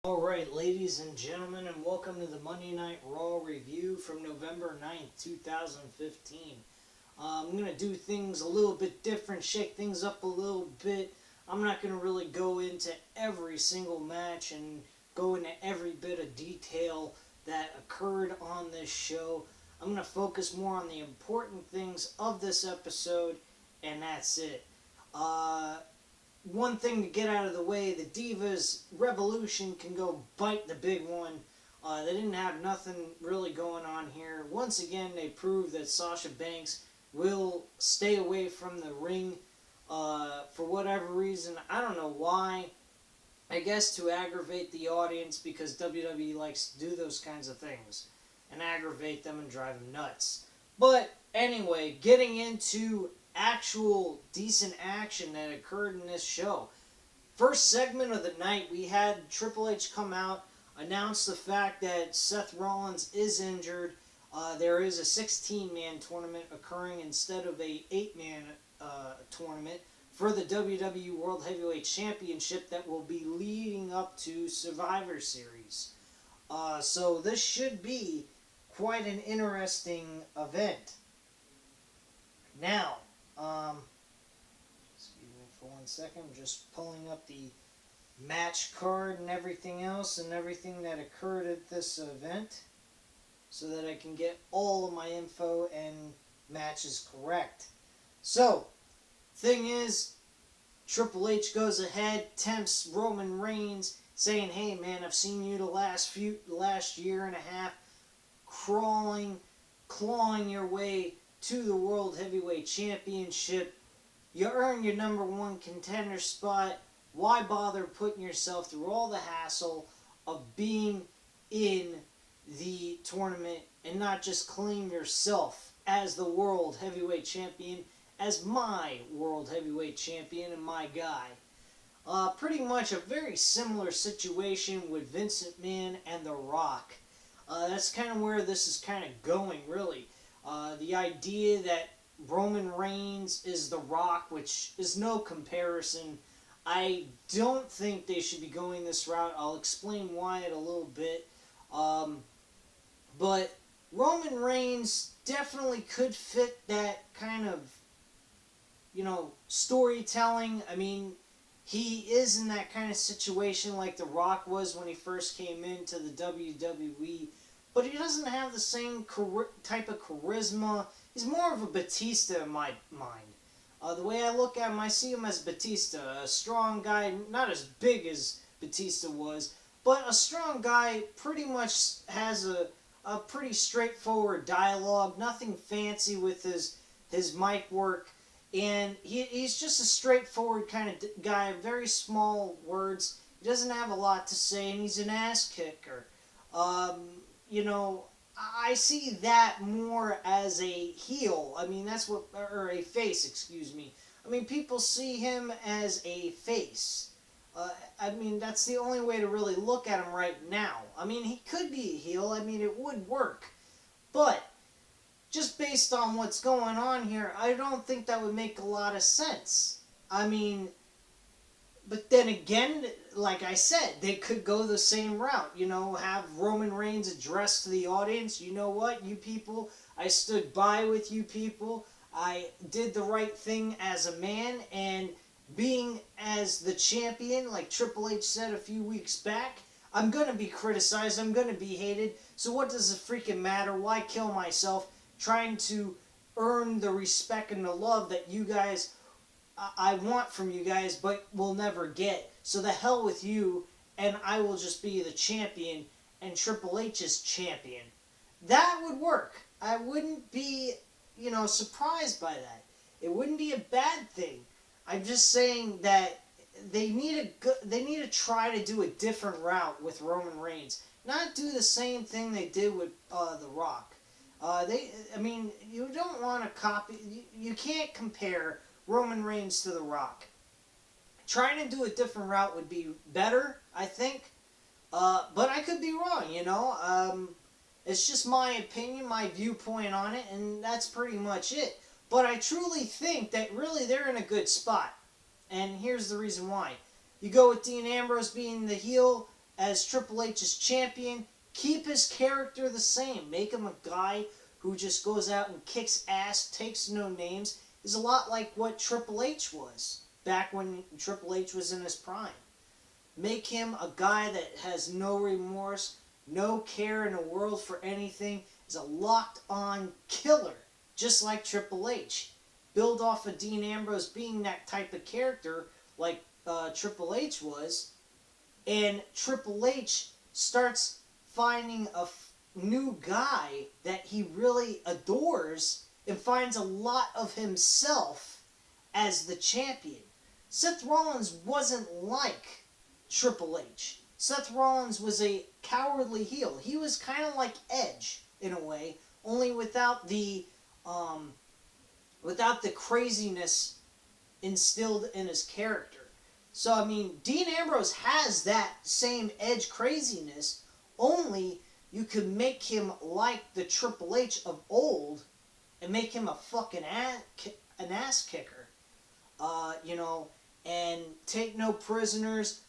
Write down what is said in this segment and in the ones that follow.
Alright, ladies and gentlemen, and welcome to the Monday Night Raw review from November 9th, 2015. I'm going to do things a little bit different, shake things up a little bit. I'm not going to really go into every single match and go into every bit of detail that occurred on this show. I'm going to focus more on the important things of this episode, and that's it. One thing to get out of the way, the Divas Revolution can go bite the big one. They didn't have nothing really going on here. Once again, they proved that Sasha Banks will stay away from the ring for whatever reason. I don't know why. I guess to aggravate the audience, because WWE likes to do those kinds of things and aggravate them and drive them nuts. But anyway, getting into actual decent action that occurred in this show. First segment of the night, we had Triple H come out, announce the fact that Seth Rollins is injured. There is a 16-man tournament occurring instead of a 8-man tournament for the WWE World Heavyweight Championship that will be leading up to Survivor Series. So this should be quite an interesting event. Now, excuse me for 1 second, I'm just pulling up the match card and everything else and everything that occurred at this event so that I can get all of my info and matches correct. So, thing is, Triple H goes ahead, tempts Roman Reigns, saying, "Hey man, I've seen you the last year and a half clawing your way to the World Heavyweight Championship. You earned your number one contender spot. Why bother putting yourself through all the hassle of being in the tournament and not just claim yourself as the World Heavyweight Champion, as my World Heavyweight Champion and my guy?" Pretty much a very similar situation with Vince McMahon and The Rock. That's kind of where this is kind of going, really. The idea that Roman Reigns is The Rock, which is no comparison. I don't think they should be going this route. I'll explain why in a little bit. But Roman Reigns definitely could fit that kind of, storytelling. I mean, he is in that kind of situation like The Rock was when he first came into the WWE. But he doesn't have the same type of charisma. He's more of a Batista in my mind. The way I look at him, I see him as Batista. A strong guy, not as big as Batista was, but a strong guy, pretty much has a pretty straightforward dialogue. Nothing fancy with his mic work. And he's just a straightforward kind of guy. Very small words. He doesn't have a lot to say, and he's an ass kicker. I see that more as a heel. I mean, or a face, excuse me. I mean, people see him as a face. That's the only way to really look at him right now. I mean, he could be a heel. I mean, it would work. But, just based on what's going on here, I don't think that would make a lot of sense. I mean, but then again, like I said, they could go the same route. Have Roman Reigns address to the audience, "You know what, you people, I stood by with you people. I did the right thing as a man, and being as the champion, like Triple H said a few weeks back, I'm going to be criticized, I'm going to be hated, so what does it freaking matter? Why kill myself trying to earn the respect and the love that you guys I want from you guys, but will never get. So the hell with you, and I will just be the champion, and Triple H is champion." That would work. I wouldn't be, surprised by that. It wouldn't be a bad thing. I'm just saying that they need to try to do a different route with Roman Reigns. Not do the same thing they did with The Rock. You don't want to copy. You can't compare Roman Reigns to The Rock. Trying to do a different route would be better, I think. But I could be wrong, It's just my opinion, my viewpoint on it, and that's pretty much it. But I truly think that really they're in a good spot. And here's the reason why. You go with Dean Ambrose being the heel, as Triple H as champion. Keep his character the same. Make him a guy who just goes out and kicks ass, takes no names. Is a lot like what Triple H was back when Triple H was in his prime. Make him a guy that has no remorse, no care in the world for anything, is a locked-on killer, just like Triple H. Build off of Dean Ambrose being that type of character like Triple H was, and Triple H starts finding a new guy that he really adores and finds a lot of himself as the champion. Seth Rollins wasn't like Triple H. Seth Rollins was a cowardly heel. He was kind of like Edge in a way, only without the craziness instilled in his character. So I mean, Dean Ambrose has that same Edge craziness, only you could make him like the Triple H of old and make him a fucking ass kicker. And take no prisoners.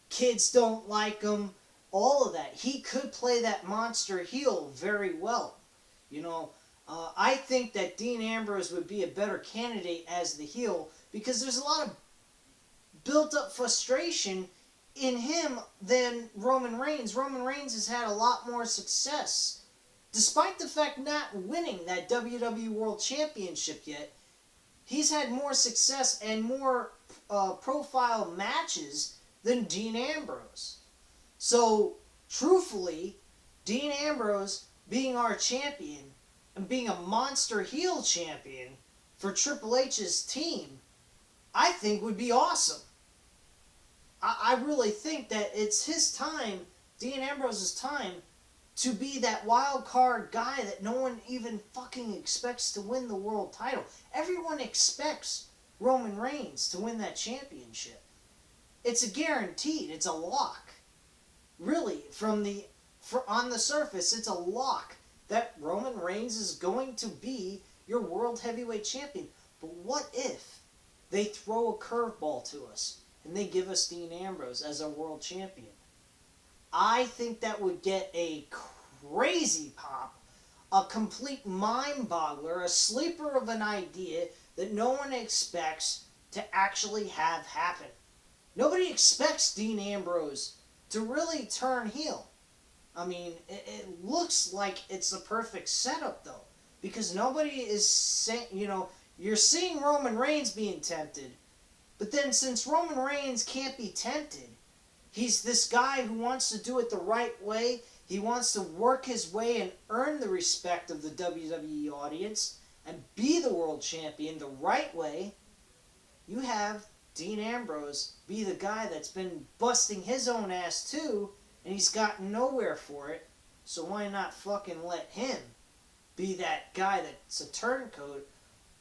Kids don't like him. All of that. He could play that monster heel very well. I think that Dean Ambrose would be a better candidate as the heel because there's a lot of built-up frustration in him than Roman Reigns. Roman Reigns has had a lot more success. Despite the fact not winning that WWE World Championship yet, he's had more success and more profile matches than Dean Ambrose. So, truthfully, Dean Ambrose being our champion and being a monster heel champion for Triple H's team, I think would be awesome. I really think that it's his time, Dean Ambrose's time, to be that wild card guy that no one even fucking expects to win the world title. Everyone expects Roman Reigns to win that championship. It's a guaranteed. It's a lock. Really, on the surface, it's a lock that Roman Reigns is going to be your world heavyweight champion. But what if they throw a curveball to us and they give us Dean Ambrose as our world champion? I think that would get a crazy pop, a complete mind boggler, a sleeper of an idea that no one expects to actually have happen. Nobody expects Dean Ambrose to really turn heel. I mean, it looks like it's the perfect setup, though, because nobody is saying, you're seeing Roman Reigns being tempted, but then since Roman Reigns can't be tempted, he's this guy who wants to do it the right way. He wants to work his way and earn the respect of the WWE audience and be the world champion the right way. You have Dean Ambrose be the guy that's been busting his own ass too, and he's gotten nowhere for it, so why not fucking let him be that guy that's a turncoat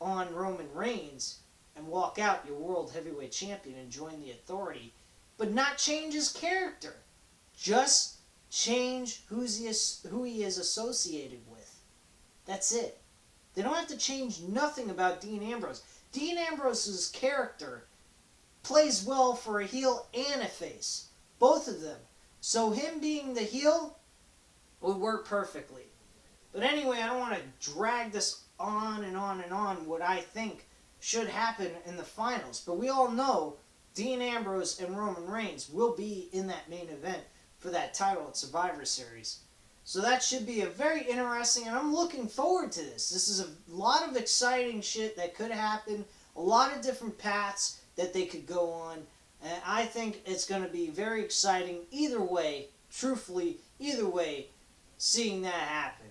on Roman Reigns and walk out your world heavyweight champion and join the Authority, but not change his character. Just change who he is associated with. That's it. They don't have to change nothing about Dean Ambrose. Dean Ambrose's character plays well for a heel and a face. Both of them. So him being the heel would work perfectly. But anyway, I don't want to drag this on and on and on what I think should happen in the finals. But we all know Dean Ambrose and Roman Reigns will be in that main event for that title at Survivor Series. So that should be a very interesting, and I'm looking forward to this. This is a lot of exciting shit that could happen, a lot of different paths that they could go on, and I think it's going to be very exciting either way, truthfully, either way, seeing that happen.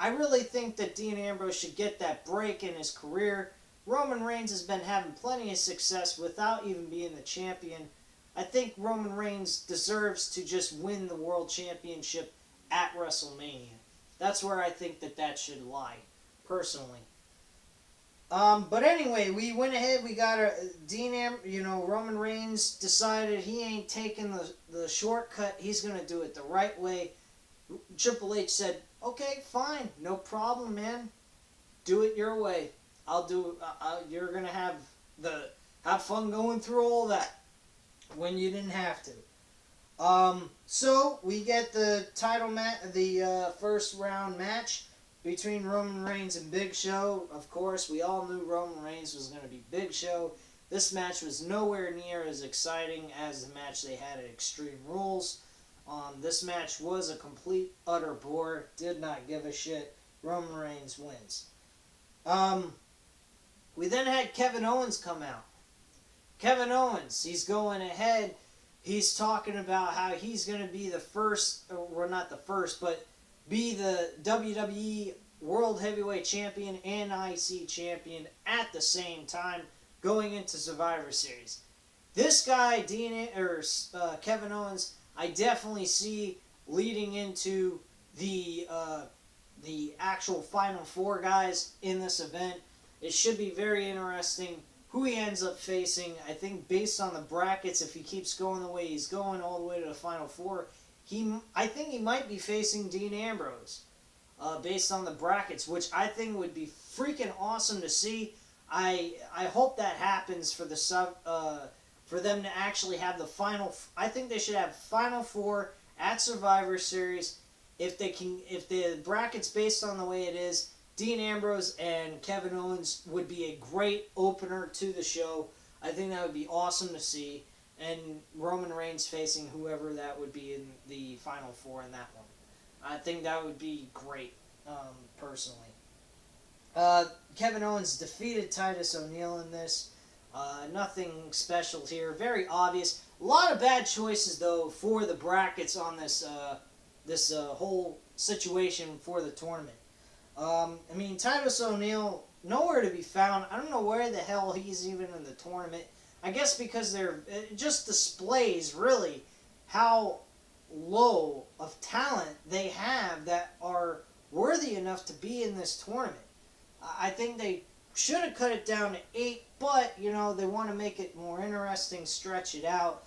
I really think that Dean Ambrose should get that break in his career. Roman Reigns has been having plenty of success without even being the champion. I think Roman Reigns deserves to just win the world championship at WrestleMania. That's where I think that should lie, personally. But anyway, we went ahead. We got Roman Reigns decided he ain't taking the shortcut. He's gonna do it the right way. Triple H said, "Okay, fine, no problem, man. Do it your way. I'll do. You're gonna have fun going through all that when you didn't have to." So we get the the first round match between Roman Reigns and Big Show. Of course, we all knew Roman Reigns was going to be Big Show. This match was nowhere near as exciting as the match they had at Extreme Rules. This match was a complete, utter bore. Did not give a shit. Roman Reigns wins. We then had Kevin Owens come out. Kevin Owens, he's going ahead. He's talking about how he's going to be the first, or not the first, but be the WWE World Heavyweight Champion and IC Champion at the same time going into Survivor Series. This guy, Kevin Owens, I definitely see leading into the actual Final Four guys in this event. It should be very interesting who he ends up facing. I think based on the brackets, if he keeps going the way he's going all the way to the Final Four, I think he might be facing Dean Ambrose based on the brackets, which I think would be freaking awesome to see. I hope that happens for for them to actually have the final. I think they should have Final Four at Survivor Series. If the brackets based on the way it is, Dean Ambrose and Kevin Owens would be a great opener to the show. I think that would be awesome to see. And Roman Reigns facing whoever that would be in the Final Four in that one. I think that would be great, personally. Kevin Owens defeated Titus O'Neil in this. Nothing special here. Very obvious. A lot of bad choices, though, for the brackets on this whole situation for the tournament. Titus O'Neil, nowhere to be found. I don't know where the hell he's even in the tournament. I guess because it just displays, really, how low of talent they have that are worthy enough to be in this tournament. I think they should have cut it down to 8, but, they want to make it more interesting, stretch it out,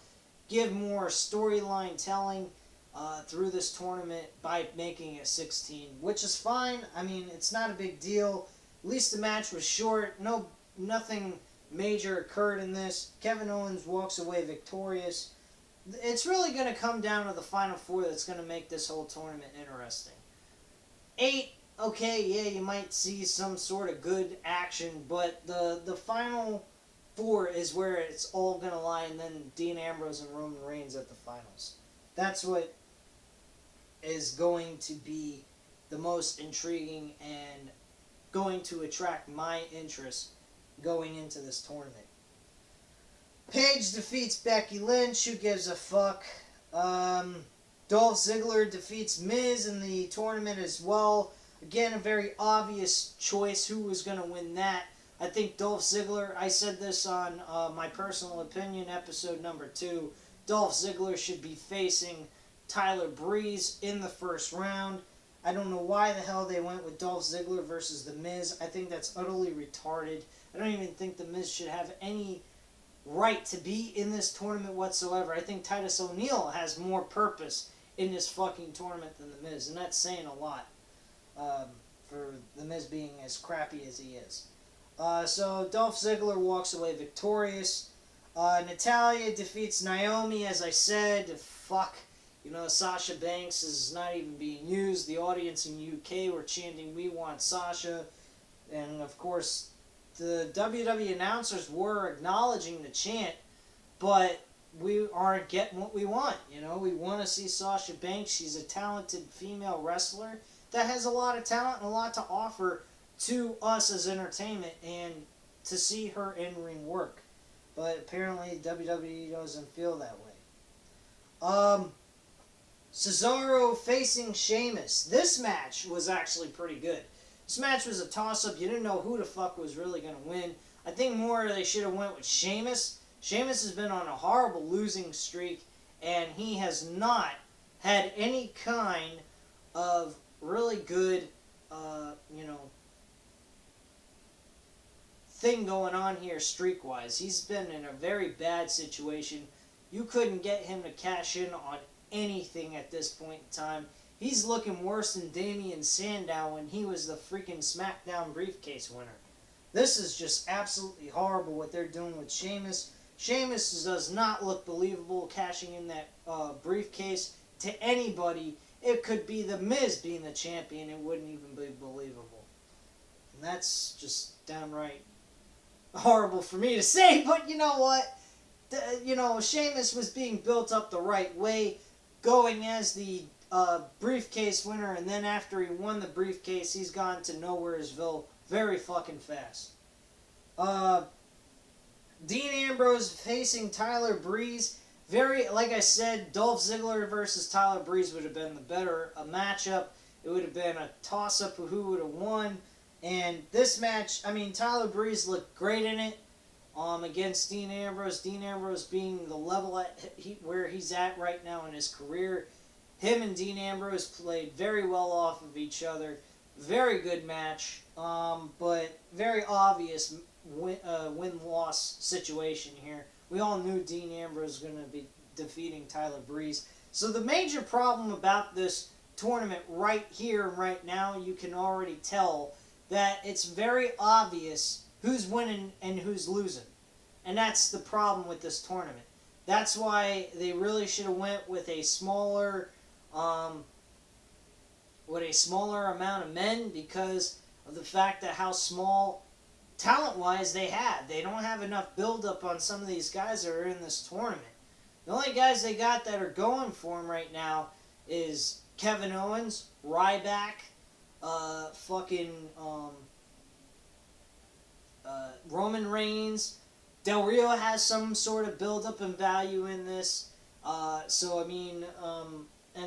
give more storyline telling through this tournament by making it 16, which is fine. It's not a big deal. At least the match was short. Nothing major occurred in this. Kevin Owens walks away victorious. It's really going to come down to the Final Four that's going to make this whole tournament interesting. 8, okay, yeah, you might see some sort of good action, but the Final Four is where it's all going to lie, and then Dean Ambrose and Roman Reigns at the finals. That's what is going to be the most intriguing and going to attract my interest going into this tournament. Paige defeats Becky Lynch. Who gives a fuck? Dolph Ziggler defeats Miz in the tournament as well. Again, a very obvious choice. Who was going to win that? I think Dolph Ziggler, I said this on my personal opinion, episode number 2. Dolph Ziggler should be facing Tyler Breeze in the first round. I don't know why the hell they went with Dolph Ziggler versus The Miz. I think that's utterly retarded. I don't even think The Miz should have any right to be in this tournament whatsoever. I think Titus O'Neil has more purpose in this fucking tournament than The Miz, and that's saying a lot for The Miz being as crappy as he is. So Dolph Ziggler walks away victorious. Natalya defeats Naomi, as I said. Fuck. Sasha Banks is not even being used. The audience in UK were chanting, "We want Sasha." And, of course, the WWE announcers were acknowledging the chant, but we aren't getting what we want. We want to see Sasha Banks. She's a talented female wrestler that has a lot of talent and a lot to offer to us as entertainment and to see her in-ring work. But apparently WWE doesn't feel that way. Cesaro facing Sheamus. This match was actually pretty good. This match was a toss-up. You didn't know who the fuck was really going to win. I think more they should have went with Sheamus. Sheamus has been on a horrible losing streak, and he has not had any kind of really good, thing going on here streak-wise. He's been in a very bad situation. You couldn't get him to cash in on anything at this point in time. He's looking worse than Damian Sandow when he was the freaking SmackDown briefcase winner. This is just absolutely horrible what they're doing with Sheamus. Sheamus does not look believable cashing in that briefcase to anybody. It could be The Miz being the champion. It wouldn't even be believable. And that's just downright horrible for me to say, but you know what? Sheamus was being built up the right way, going as the briefcase winner, and then after he won the briefcase, he's gone to Nowheresville very fucking fast. Dean Ambrose facing Tyler Breeze. Like I said, Dolph Ziggler versus Tyler Breeze would have been the better matchup. It would have been a toss-up of who would have won. And this match, Tyler Breeze looked great in it against Dean Ambrose. Dean Ambrose being the level where he's at right now in his career. Him and Dean Ambrose played very well off of each other. Very good match, but very obvious win-loss situation here. We all knew Dean Ambrose was going to be defeating Tyler Breeze. So the major problem about this tournament right here and right now, you can already tell that it's very obvious who's winning and who's losing. And that's the problem with this tournament. That's why they really should have went with a smaller amount of men, because of the fact that how small talent-wise they had. They don't have enough build-up on some of these guys that are in this tournament. The only guys they got that are going for them right now is Kevin Owens, Ryback, Roman Reigns. Del Rio has some sort of build-up and value in this. And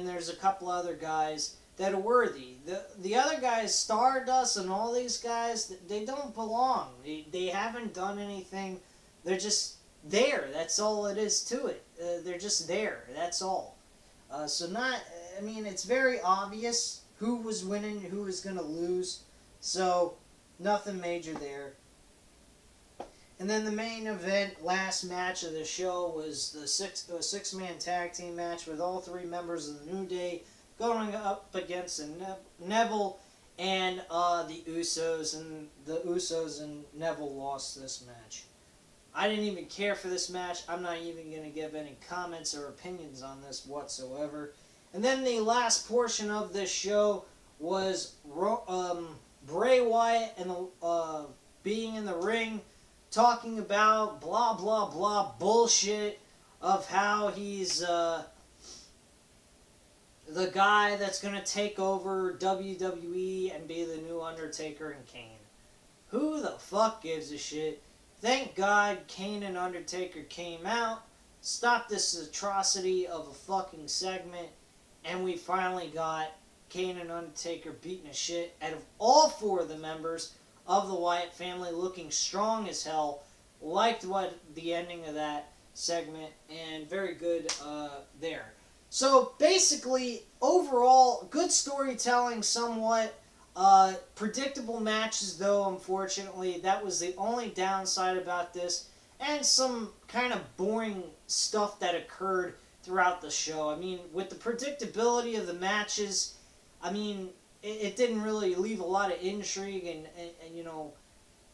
there's a couple other guys that are worthy. The other guys, Stardust and all these guys, they don't belong. They haven't done anything. They're just there. That's all it is to it. They're just there. That's all. It's very obvious who was winning, who was going to lose. So, nothing major there. And then the main event, last match of the show, was the six-man tag team match with all three members of the New Day going up against Neville and the Usos. And the Usos and Neville lost this match. I didn't even care for this match. I'm not even going to give any comments or opinions on this whatsoever. And then the last portion of this show was Bray Wyatt and being in the ring, talking about blah, blah, blah bullshit of how he's the guy that's going to take over WWE and be the new Undertaker and Kane. Who the fuck gives a shit? Thank God Kane and Undertaker came out, stopped this atrocity of a fucking segment, and we finally got Kane and Undertaker beating the shit out of all four of the members of the Wyatt family, looking strong as hell. Liked the ending of that segment, and very good there. So basically, overall, good storytelling somewhat. Predictable matches, though, unfortunately. That was the only downside about this. And some kind of boring stuff that occurred throughout the show. With the predictability of the matches, it didn't really leave a lot of intrigue and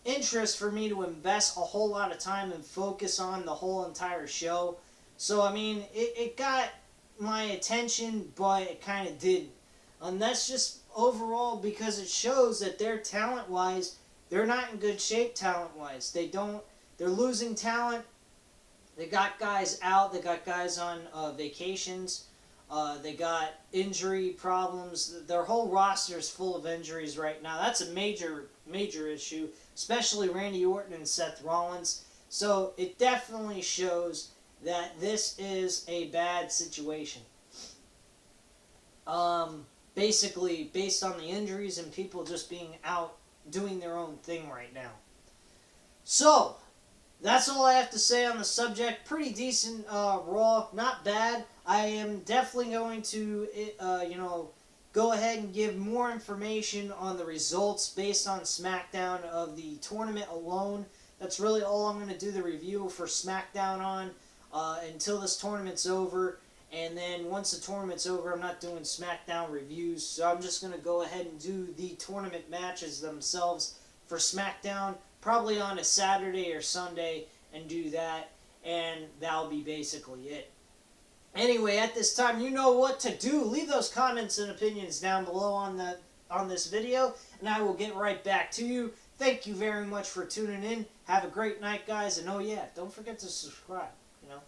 interest for me to invest a whole lot of time and focus on the whole entire show. So, it got my attention, but it kind of didn't. And that's just overall because it shows that they're talent-wise, they're not in good shape talent-wise. They're losing talent. They got guys out. They got guys on vacations. They got injury problems. Their whole roster is full of injuries right now. That's a major, major issue, especially Randy Orton and Seth Rollins. So it definitely shows that this is a bad situation. Basically, based on the injuries and people just being out doing their own thing right now. So, that's all I have to say on the subject. Pretty decent Raw, not bad. I am definitely going to, go ahead and give more information on the results based on SmackDown of the tournament alone. That's really all I'm going to do the review for SmackDown on until this tournament's over. And then once the tournament's over, I'm not doing SmackDown reviews. So I'm just going to go ahead and do the tournament matches themselves for SmackDown, probably on a Saturday or Sunday, and do that. and that'll be basically it. Anyway, at this time, you know what to do. Leave those comments and opinions down below on this video, and I will get right back to you. Thank you very much for tuning in. Have a great night, guys, and oh yeah, don't forget to subscribe, you know.